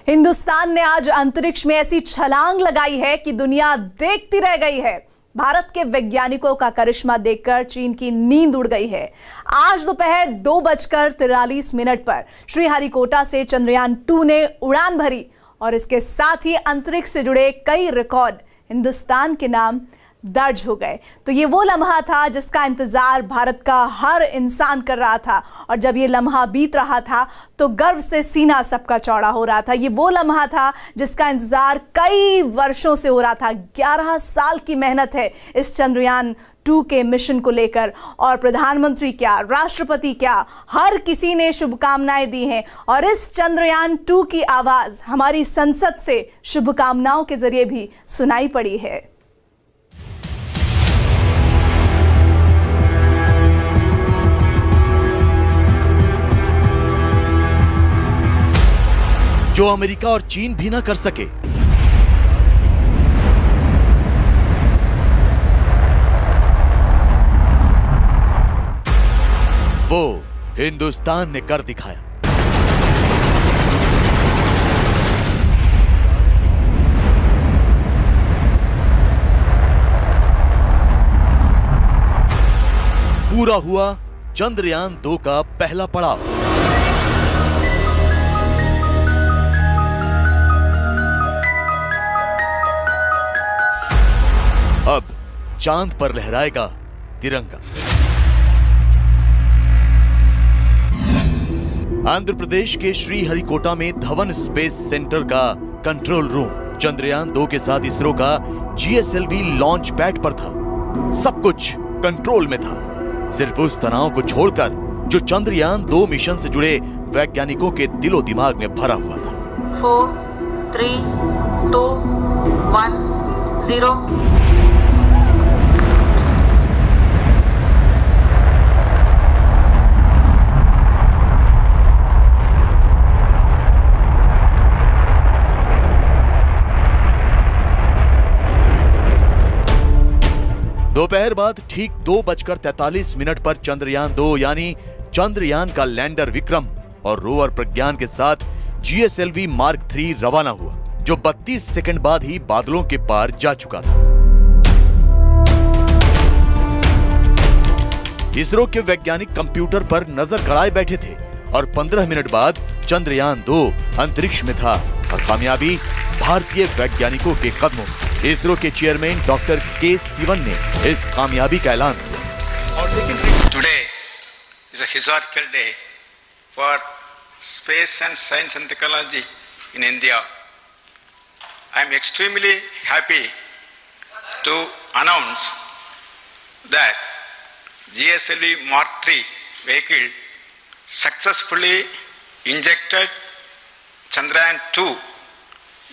हिंदुस्तान ने आज अंतरिक्ष में ऐसी छलांग लगाई है कि दुनिया देखती रह गई है। भारत के वैज्ञानिकों का करिश्मा देखकर चीन की नींद उड़ गई है। आज दोपहर 2:43 पर श्रीहरिकोटा से चंद्रयान 2 ने उड़ान भरी और इसके साथ ही अंतरिक्ष से जुड़े कई रिकॉर्ड हिंदुस्तान के नाम दर्ज हो गए। तो ये वो लम्हा था जिसका इंतजार भारत का हर इंसान कर रहा था, और जब ये लम्हा बीत रहा था तो गर्व से सीना सबका चौड़ा हो रहा था। ये वो लम्हा था जिसका इंतजार कई वर्षों से हो रहा था। 11 साल की मेहनत है इस चंद्रयान 2 के मिशन को लेकर, और प्रधानमंत्री क्या, राष्ट्रपति क्या, हर किसी ने शुभकामनाएं दी हैं। और इस चंद्रयान 2 की आवाज हमारी संसद से शुभकामनाओं के जरिए भी सुनाई पड़ी है। जो अमेरिका और चीन भी ना कर सके। वो हिंदुस्तान ने कर दिखाया। पूरा हुआ चंद्रयान 2 का पहला पड़ाव। अब चांद पर लहराएगा तिरंगा। आंध्र प्रदेश के श्रीहरिकोटा में धवन स्पेस सेंटर का कंट्रोल रूम चंद्रयान 2 के साथ इसरो का GSLV लॉन्च पैड पर था। सब कुछ कंट्रोल में था, सिर्फ उस तनाव को छोड़कर जो चंद्रयान 2 मिशन से जुड़े वैज्ञानिकों के दिलो दिमाग में भरा हुआ था। 4, 3, 2, 1, 0। दोपहर बाद ठीक 2:43 पर चंद्रयान 2 यानी चंद्रयान का लैंडर विक्रम और रोवर प्रज्ञान के साथ GSLV मार्क 3 रवाना हुआ, जो 32 सेकंड बाद ही बादलों के पार जा चुका था। इसरो के वैज्ञानिक कंप्यूटर पर नजर गड़ाए बैठे थे और 15 मिनट बाद चंद्रयान 2 अंतरिक्ष में था और कामयाबी भारतीय वैज्ञानिकों के कदमों में। इसरो के चेयरमैन डॉक्टर के सिवन ने इस कामयाबी का ऐलान किया। Today is a historical day for space and science and technology in India. I am extremely happy to announce that GSLV Mark 3 vehicle successfully injected Chandrayaan 2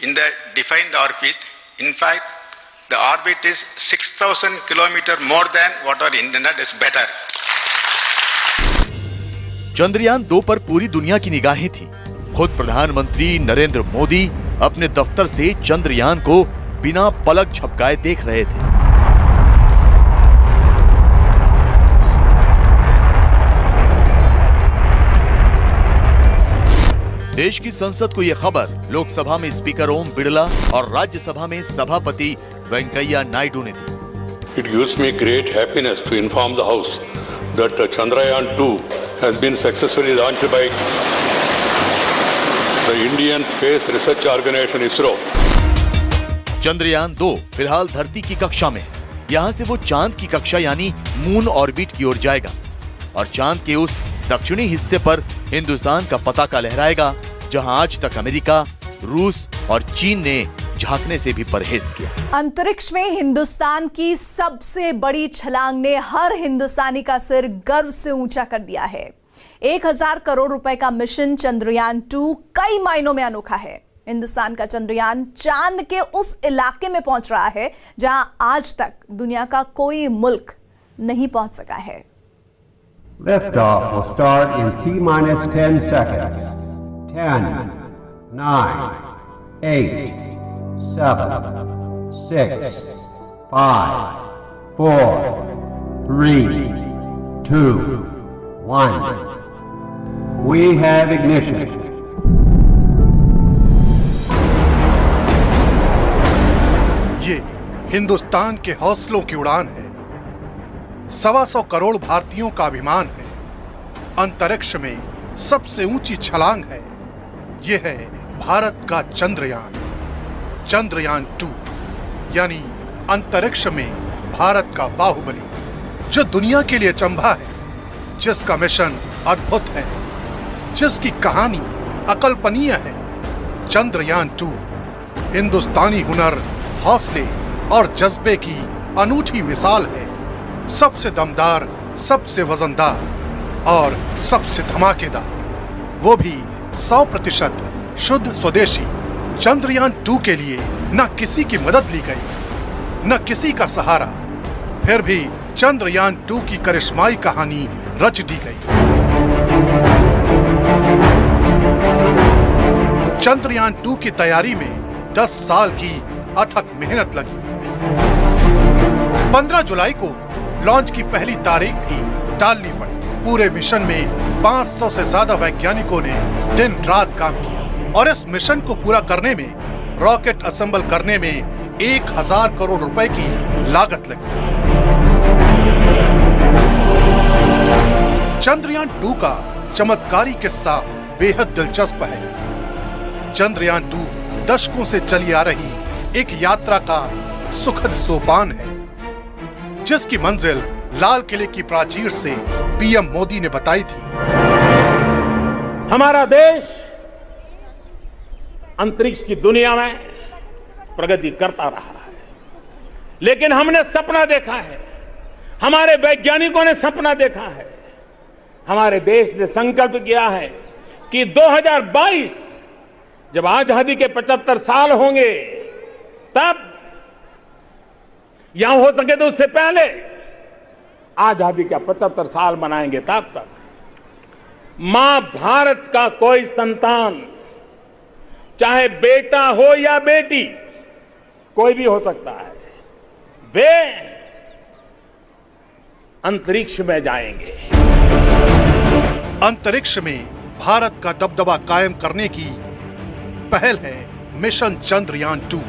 in the defined orbit. In fact, the orbit is 6,000 kilometers more than what our internet is better. Chandrayaan 2 पर पूरी दुनिया की निगाहें थी। खुद प्रधानमंत्री नरेंद्र मोदी अपने दफ्तर से चंद्रयान को बिना पलक झपकाए देख रहे थे। देश की संसद को यह खबर लोकसभा में स्पीकर ओम बिड़ला और राज्यसभा में सभापति वेंकैया नायडू ने दी। It gives me great happiness to inform the House that Chandrayaan 2 has been successfully launched by the Indian Space Research Organization ISRO. Chandrayaan 2 फिलहाल धरती की कक्षा में है। यहाँ से वो चांद की कक्षा यानी मून ऑर्बिट की ओर जाएगा और चांद के उस दक्षिणी हिस्से पर हिंदुस्तान का पताका लहराएगा, जहां आज तक अमेरिका, रूस और चीन ने झांकने से भी परहेज किया। अंतरिक्ष में हिंदुस्तान की सबसे बड़ी छलांग ने हर हिंदुस्तानी का सिर गर्व से ऊंचा कर दिया है। 1000 करोड़ रुपए का मिशन चंद्रयान 2 कई मायनों में अनोखा है। हिंदुस्तान का चंद्रयान चांद के उस इलाके में पहुंच रहा है जहां आज तक दुनिया का कोई मुल्क नहीं पहुंच सका है। Liftoff will start in T-10 seconds. 10, 9, 8, 7, 6, 5, 4, 3, 2, 1. We have ignition. ये हिंदुस्तान के हौसलों की उड़ान है, 125 करोड़ भारतीयों का अभिमान है, अंतरिक्ष में सबसे ऊंची छलांग है। ये है भारत का चंद्रयान, चंद्रयान 2, यानी अंतरिक्ष में भारत का बाहुबली, जो दुनिया के लिए अचंभा है, जिसका मिशन अद्भुत है, जिसकी कहानी अकल्पनीय है। चंद्रयान 2 हिंदुस्तानी हुनर, हौसले और जज्बे की अनूठी मिसाल है। सबसे दमदार, सबसे वजनदार और सबसे धमाकेदार, वो भी 100% शुद्ध स्वदेशी। चंद्रयान 2 के लिए न किसी की मदद ली गई, न किसी का सहारा, फिर भी चंद्रयान 2 की करिश्माई कहानी रच दी गई। चंद्रयान 2 की तैयारी में 10 साल की अथक मेहनत लगी। 15 जुलाई को लॉन्च की पहली तारीख भी टालनी पड़ी। पूरे मिशन में 500 से ज्यादा वैज्ञानिकों ने दिन रात काम किया और इस मिशन को पूरा करने में, रॉकेट असेंबल करने में 1000 करोड़ रुपए की लागत लगी। चंद्रयान 2 का चमत्कारी किस्सा बेहद दिलचस्प है। चंद्रयान 2 दशकों से चली आ रही एक यात्रा का सुखद सोपान है, जिसकी मंजिल लाल किले की प्राचीर से पीएम मोदी ने बताई थी। हमारा देश अंतरिक्ष की दुनिया में प्रगति करता रहा है, लेकिन हमने सपना देखा है, हमारे वैज्ञानिकों ने सपना देखा है, हमारे देश ने संकल्प किया है कि 2022 जब आजादी के 75 साल होंगे, तब यहां हो सके तो उससे पहले आजादी का 75 साल मनाएंगे। तब तक मां भारत का कोई संतान, चाहे बेटा हो या बेटी, कोई भी हो सकता है, वे अंतरिक्ष में जाएंगे। अंतरिक्ष में भारत का दबदबा कायम करने की पहल है मिशन चंद्रयान 2।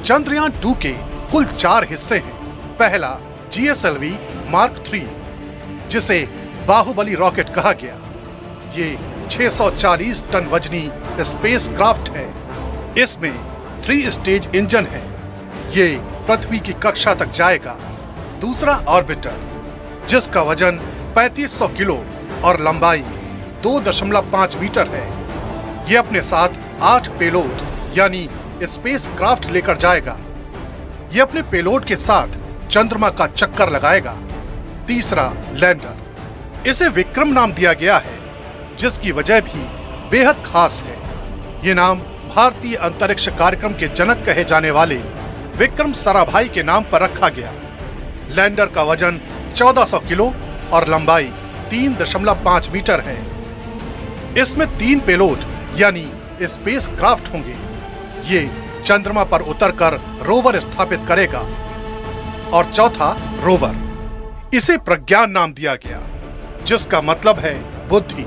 चंद्रयान 2 के कुल 4 हिस्से हैं। पहला GSLV Mark 3, जिसे बाहुबली रॉकेट कहा गया। ये 640 टन वजनी स्पेस क्राफ्ट है। इसमें 3 स्टेज इंजन है। ये पृथ्वी की कक्षा तक जाएगा। दूसरा ऑर्बिटर, जिसका वजन 3500 किलो और लंबाई 2.5 मीटर है। ये अपने साथ 8 पेलोड यानी स्पेस क्राफ्ट लेकर जाएगा। ये अपने पेलोड के साथ चंद्रमा का चक्कर लगाएगा। तीसरा लैंडर, इसे विक्रम नाम दिया गया है, जिसकी वजह भी बेहद खास है। ये नाम भारतीय अंतरिक्ष कार्यक्रम के जनक कहे जाने वाले विक्रम साराभाई के नाम पर रखा गया। लैंडर का वजन 1400 किलो और लंबाई 3.5 मीटर है। इसमें 3 पेलोड यानी स्पेस क्राफ्ट होंगे। ये चंद्रमा पर उतरकर रोवर स्थापित करेगा। और चौथा रोवर, इसे प्रज्ञान नाम दिया गया, जिसका मतलब है बुद्धि।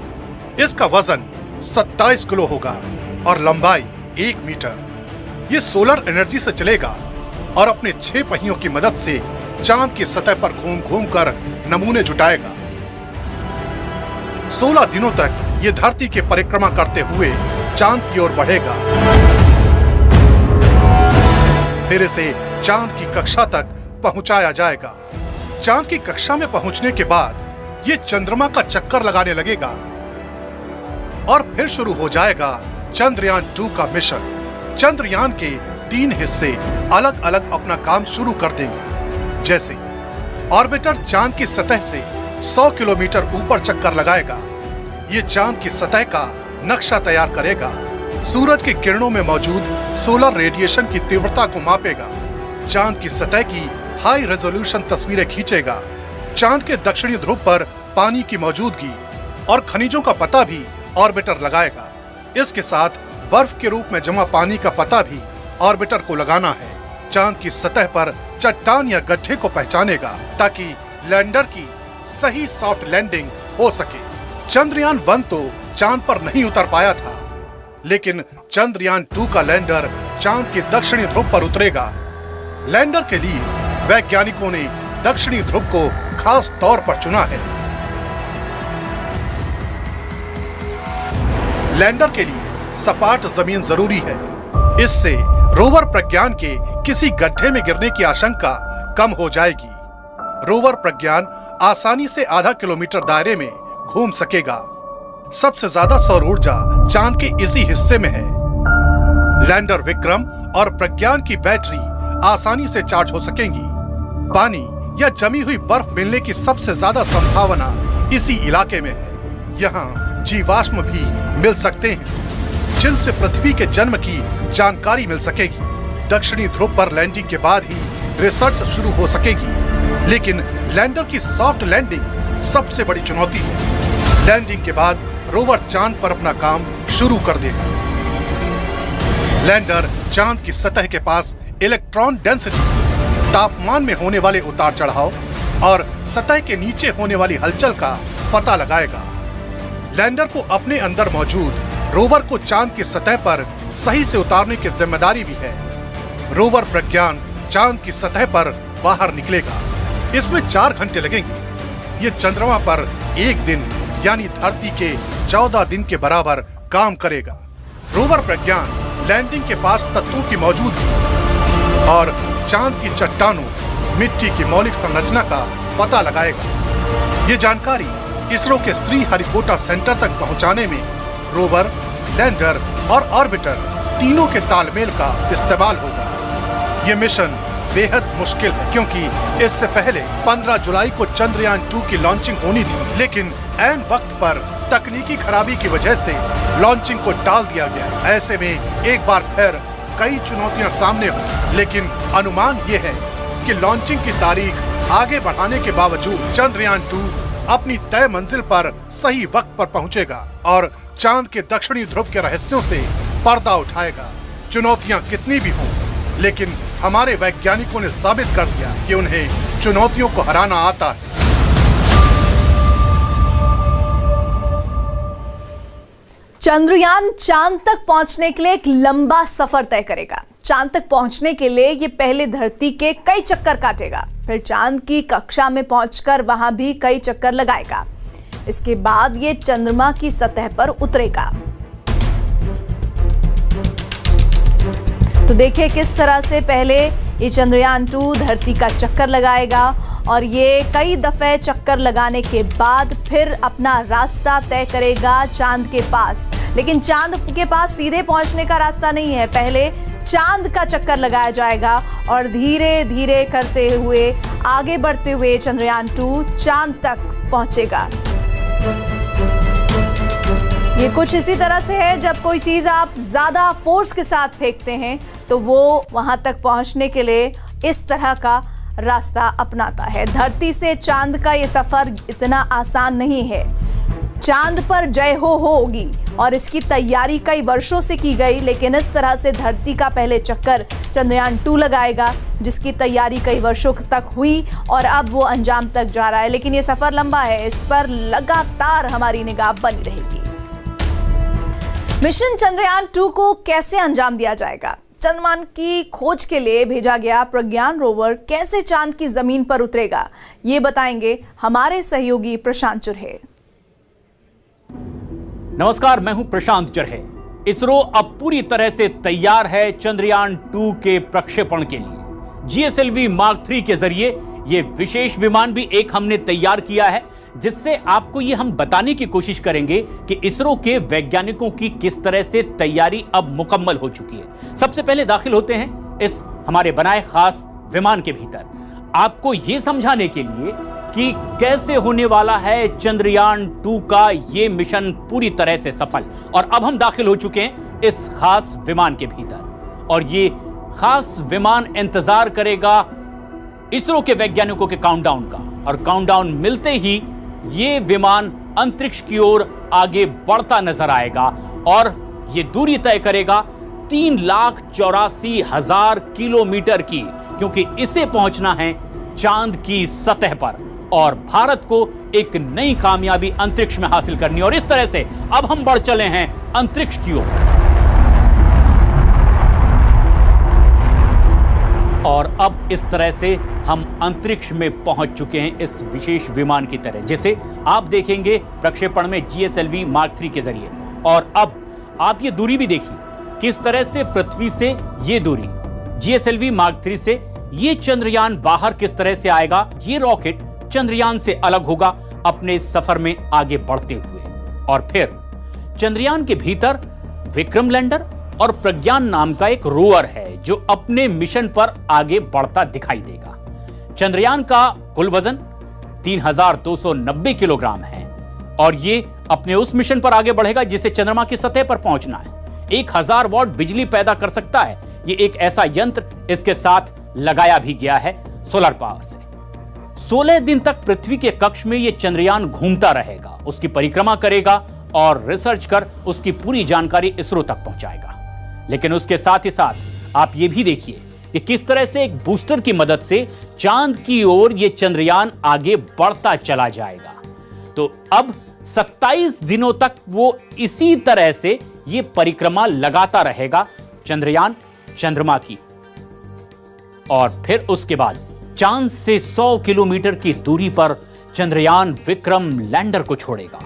इसका वजन 27 किलो होगा और लंबाई 1 मीटर। ये सोलर एनर्जी से चलेगा और अपने 6 पहियों की मदद से चांद की सतह पर घूम घूम कर नमूने जुटाएगा। 16 दिनों तक ये धरती की परिक्रमा करते हुए चांद की ओर बढ़ेगा। फिर इसे चांद की कक्षा तक पहुंचाया जाएगा। चांद की कक्षा में पहुंचने के बाद ये चंद्रमा का चक्कर लगाने लगेगा और फिर शुरू हो जाएगा चंद्रयान 2 का मिशन। चंद्रयान के 3 हिस्से अलग अलग अपना काम शुरू कर देंगे। जैसे ऑर्बिटर चांद की सतह से 100 किलोमीटर ऊपर चक्कर लगाएगा। ये चांद की सतह का नक्शा तैयार करेगा, सूरज की किरणों में मौजूद सोलर रेडिएशन की तीव्रता को मापेगा, चांद की सतह की हाई रेजोल्यूशन तस्वीरें खींचेगा, चांद के दक्षिणी ध्रुव पर पानी की मौजूदगी और खनिजों का पता भी ऑर्बिटर लगाएगा। इसके साथ बर्फ के रूप में जमा पानी का पता भी ऑर्बिटर को लगाना है। चांद की सतह पर चट्टान या गड्ढे को पहचानेगा ताकि लैंडर की सही सॉफ्ट लैंडिंग हो सके। चंद्रयान 1 तो चांद पर नहीं उतर पाया था, लेकिन चंद्रयान 2 का लैंडर चांद के दक्षिणी ध्रुव पर उतरेगा। लैंडर के लिए वैज्ञानिकों ने दक्षिणी ध्रुव को खास तौर पर चुना है। लैंडर के लिए सपाट जमीन जरूरी है। इससे रोवर प्रज्ञान के किसी गड्ढे में गिरने की आशंका कम हो जाएगी। रोवर प्रज्ञान आसानी से आधा किलोमीटर दायरे में घूम सकेगा। सबसे ज्यादा सौर ऊर्जा चांद के इसी हिस्से में है। लैंडर विक्रम और प्रज्ञान की बैटरी आसानी से चार्ज हो सकेंगी। पानी या जमी हुई बर्फ मिलने की सबसे ज्यादा संभावना इसी इलाके में है। यहाँ जीवाश्म भी मिल सकते हैं, जिनसे पृथ्वी के जन्म की जानकारी मिल सकेगी। दक्षिणी ध्रुव पर लैंडिंग के बाद ही रिसर्च शुरू हो सकेगी। लेकिन लैंडर की सॉफ्ट लैंडिंग सबसे बड़ी चुनौती है। लैंडिंग के बाद रोवर चांद पर अपना काम शुरू कर देगा। लैंडर चांद की सतह के पास इलेक्ट्रॉन डेंसिटी, तापमान में होने वाले उतार चढ़ाव और सतह के नीचे होने वाली हलचल का पता लगाएगा। लैंडर को अपने अंदर मौजूद रोवर को चांद की सतह पर सही से उतारने की जिम्मेदारी भी है। रोवर प्रज्ञान चांद की सतह पर बाहर निकलेगा। इसमें 4 घंटे लगेंगे। ये चंद्रमा पर एक दिन यानी धरती के 14 दिन के बराबर काम करेगा। रोवर प्रज्ञान लैंडिंग के पास तत्वों की मौजूदगी और चांद की चट्टानों, मिट्टी की मौलिक संरचना का पता लगाएगा। ये जानकारी इसरो के श्रीहरिकोटा सेंटर तक पहुंचाने में रोवर, लैंडर और ऑर्बिटर तीनों के तालमेल का इस्तेमाल होगा। ये मिशन बेहद मुश्किल है, क्योंकि इससे पहले 15 जुलाई को चंद्रयान 2 की लॉन्चिंग होनी थी, लेकिन ऐन वक्त पर तकनीकी खराबी की वजह से लॉन्चिंग को टाल दिया गया। ऐसे में एक बार फिर कई चुनौतियां सामने हुई, लेकिन अनुमान ये है कि लॉन्चिंग की तारीख आगे बढ़ाने के बावजूद चंद्रयान 2 अपनी तय मंजिल पर सही वक्त पर पहुंचेगा और चांद के दक्षिणी ध्रुव के रहस्यों से पर्दा उठाएगा। चुनौतियां कितनी भी हों, लेकिन हमारे वैज्ञानिकों ने साबित कर दिया कि उन्हें चुनौतियों को हराना आता है। चंद्रयान चांद तक पहुंचने के लिए एक लंबा सफर तय करेगा। चांद तक पहुंचने के लिए ये पहले धरती के कई चक्कर काटेगा, फिर चांद की कक्षा में पहुंचकर वहां भी कई चक्कर लगाएगा। इसके बाद ये चंद्रमा की सतह पर उतरेगा। तो देखिए किस तरह से पहले ये चंद्रयान 2 धरती का चक्कर लगाएगा और ये कई दफे चक्कर लगाने के बाद फिर अपना रास्ता तय करेगा चांद के पास। लेकिन चांद के पास सीधे पहुंचने का रास्ता नहीं है। पहले चांद का चक्कर लगाया जाएगा और धीरे धीरे करते हुए आगे बढ़ते हुए चंद्रयान 2 चांद तक पहुंचेगा। ये कुछ इसी तरह से है, जब कोई चीज आप ज्यादा फोर्स के साथ फेंकते हैं तो वो वहां तक पहुंचने के लिए इस तरह का रास्ता अपनाता है। धरती से चांद का ये सफर इतना आसान नहीं है। चांद पर जय होगी और इसकी तैयारी कई वर्षों से की गई, लेकिन इस तरह से धरती का पहले चक्कर चंद्रयान 2 लगाएगा, जिसकी तैयारी कई वर्षों तक हुई और अब वो अंजाम तक जा रहा है। लेकिन ये सफर लंबा है, इस पर लगातार हमारी निगाह बनी रहेगी। मिशन चंद्रयान 2 को कैसे अंजाम दिया जाएगा? चंद्रमा की खोज के लिए भेजा गया प्रज्ञान रोवर कैसे चांद की जमीन पर उतरेगा, ये बताएंगे हमारे सहयोगी प्रशांत चुरहे। नमस्कार, मैं हूं प्रशांत चुरहे। इसरो अब पूरी तरह से तैयार है चंद्रयान 2 के प्रक्षेपण के लिए। GSLV Mark 3 के जरिए ये विशेष विमान भी एक हमने तैयार किया है, जिससे आपको ये हम बताने की कोशिश करेंगे कि इसरो के वैज्ञानिकों की किस तरह से तैयारी अब मुकम्मल हो चुकी है। सबसे पहले दाखिल होते हैं इस हमारे बनाए खास विमान के भीतर, आपको ये समझाने के लिए कि कैसे होने वाला है चंद्रयान 2 का ये मिशन पूरी तरह से सफल। और अब हम दाखिल हो चुके हैं इस खास विमान के भीतर और ये खास विमान इंतजार करेगा इसरो के वैज्ञानिकों के काउंटडाउन का, और काउंटडाउन मिलते ही ये विमान अंतरिक्ष की ओर आगे बढ़ता नजर आएगा और ये दूरी तय करेगा 3,84,000 किलोमीटर की, क्योंकि इसे पहुंचना है चांद की सतह पर और भारत को एक नई कामयाबी अंतरिक्ष में हासिल करनी। और इस तरह से अब हम बढ़ चले हैं अंतरिक्ष की ओर। और अब इस तरह से हम अंतरिक्ष में पहुंच चुके हैं इस विशेष विमान की तरह, जिसे आप देखेंगे प्रक्षेपण में GSLV Mark 3 के जरिए। और अब आप ये दूरी भी देखिए, किस तरह से पृथ्वी से ये दूरी GSLV Mark 3 से ये चंद्रयान बाहर किस तरह से आएगा। ये रॉकेट चंद्रयान से अलग होगा अपने सफर में आगे बढ़ते हुए। और फिर चंद्रयान के भीतर विक्रम लैंडर और प्रज्ञान नाम का एक रोवर है जो अपने मिशन पर आगे बढ़ता दिखाई देगा। चंद्रयान का कुल वजन 3290 किलोग्राम है और ये अपने उस मिशन पर आगे बढ़ेगा जिसे चंद्रमा की सतह पर पहुंचना है। 1000 वॉट बिजली पैदा कर सकता है ये एक ऐसा यंत्र, इसके साथ लगाया भी गया है सोलर पावर से। 16 दिन तक पृथ्वी के कक्ष में ये चंद्रयान घूमता रहेगा, उसकी परिक्रमा करेगा और रिसर्च कर उसकी पूरी जानकारी इसरो तक पहुंचाएगा। लेकिन उसके साथ ही साथ आप ये भी देखिए कि किस तरह से एक बूस्टर की मदद से चांद की ओर ये चंद्रयान आगे बढ़ता चला जाएगा। तो अब 27 दिनों तक वो इसी तरह से ये परिक्रमा लगाता रहेगा चंद्रयान चंद्रमा की। और फिर उसके बाद चांद से 100 किलोमीटर की दूरी पर चंद्रयान विक्रम लैंडर को छोड़ेगा।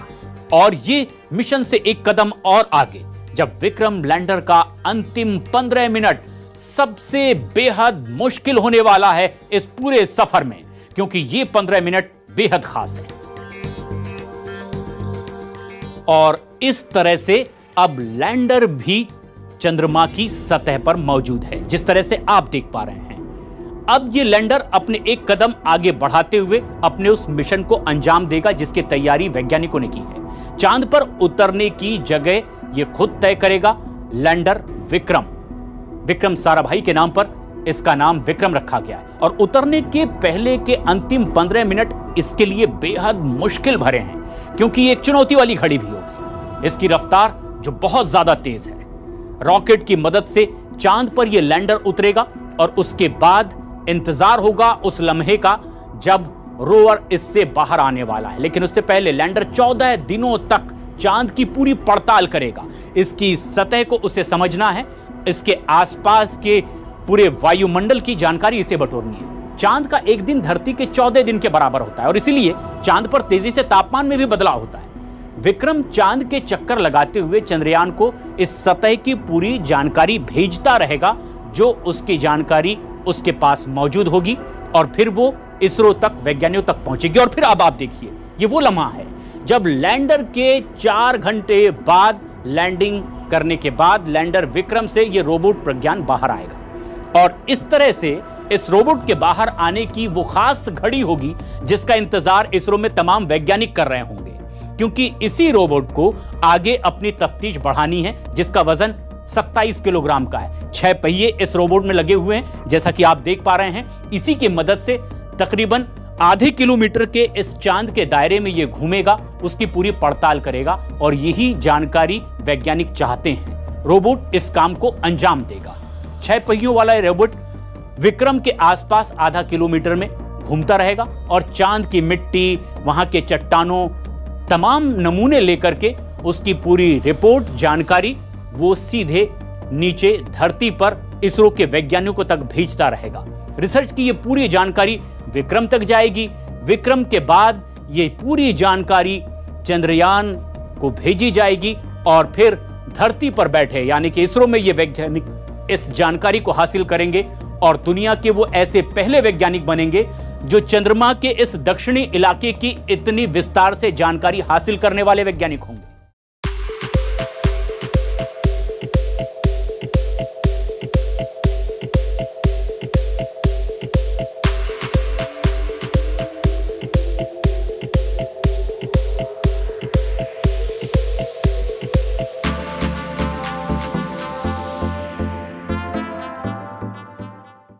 और ये मिशन से एक कदम और आगे, जब विक्रम लैंडर का अंतिम 15 मिनट सबसे बेहद मुश्किल होने वाला है इस पूरे सफर में, क्योंकि ये 15 मिनट बेहद खास है। और इस तरह से अब लैंडर भी चंद्रमा की सतह पर मौजूद है, जिस तरह से आप देख पा रहे हैं। अब ये लैंडर अपने एक कदम आगे बढ़ाते हुए अपने उस मिशन को अंजाम देगा जिसकी तैयारी वैज्ञानिकों ने की है। चांद पर उतरने की जगह ये खुद तय करेगा लैंडर विक्रम साराभाई के नाम पर इसका नाम विक्रम रखा गया है। और उतरने के पहले के अंतिम 15 मिनट इसके लिए बेहद मुश्किल भरे हैं, क्योंकि एक चुनौती वाली घड़ी भी होगी। इसकी रफ्तार जो बहुत ज्यादा तेज है। रॉकेट की मदद से चांद पर यह लैंडर उतरेगा और उसके बाद इंतजार होगा उस लम्हे का जब रोवर इससे बाहर आने वाला है। लेकिन उससे पहले लैंडर 14 दिनों तक चांद की पूरी पड़ताल करेगा। इसकी सतह को उसे समझना है, इसके आसपास के पूरे वायुमंडल की जानकारी इसे बटोरनी है। चांद का एक दिन धरती के 14 दिन के बराबर होता है और इसीलिए चांद पर तेजी से तापमान में भी बदलाव होता है। विक्रम चांद के चक्कर लगाते हुए चंद्रयान को इस सतह की पूरी जानकारी भेजता रहेगा, जो उसकी जानकारी उसके पास मौजूद होगी और फिर वो इसरो तक, वैज्ञानिकों तक पहुंचेगी। और फिर अब आप देखिए, ये वो लम्हा है जब लैंडर के 4 घंटे बाद लैंडिंग करने के बाद लैंडर विक्रम से ये रोबोट प्रज्ञान बाहर आएगा। और इस तरह से इस रोबोट के बाहर आने की वो खास घड़ी होगी जिसका इंतजार इसरो में तमाम वैज्ञानिक कर रहे होंगे, क्योंकि इसी रोबोट को आगे अपनी तफ्तीश बढ़ानी है, जिसका वजन 27 किलोग्राम का है। 6 पहिए इस रोबोट में लगे हुए हैं, जैसा कि आप देख पा रहे हैं। इसी की मदद से तकरीबन आधे किलोमीटर के इस चांद के दायरे में ये घूमेगा, उसकी पूरी पड़ताल करेगा और यही जानकारी वैज्ञानिक चाहते हैं। रोबोट इस काम को अंजाम देगा। 6 पहियों वाला रोबोट विक्रम के आसपास आधा किलोमीटर में घूमता रहेगा और चांद की मिट्टी, वहां के चट्टानों, तमाम नमूने लेकर के उसकी पूरी रिपोर्ट, जानकारी वो सीधे नीचे धरती पर इसरो के वैज्ञानिकों तक भेजता रहेगा। रिसर्च की ये पूरी जानकारी विक्रम तक जाएगी। विक्रम के बाद ये पूरी जानकारी चंद्रयान को भेजी जाएगी और फिर धरती पर बैठे यानी कि इसरो में ये वैज्ञानिक इस जानकारी को हासिल करेंगे और दुनिया के वो ऐसे पहले वैज्ञानिक बनेंगे जो चंद्रमा के इस दक्षिणी इलाके की इतनी विस्तार से जानकारी हासिल करने वाले वैज्ञानिक होंगे।